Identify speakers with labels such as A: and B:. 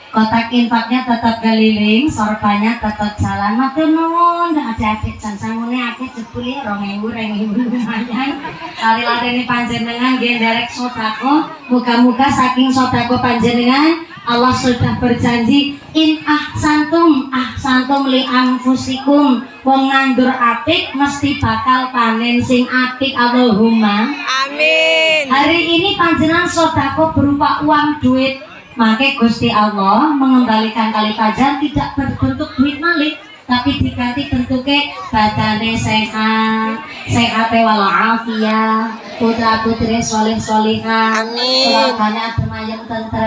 A: Kotak infaknya tetap keliling, sorbannya tetap jalan. Matur nuwun, adik-adik sansangune akeh jebule 2000 lumayan. Lari-larini panjenengan nggih nderek sedekah. Muga-muga saking sedekah panjenengan Allah sudah berjanji in ahsantum li anfusikum. Wong nandur apik mesti bakal panen sing apik. Allahumma
B: amin.
A: Hari ini panjenengan sedekah berupa uang duit. Maka Gusti Allah mengembalikan kali fajar tidak berbentuk duit malik, tapi diganti bentuknya badane sehat walafiat, putra putri soleh solihah, keluarganya adem ayem tentrem.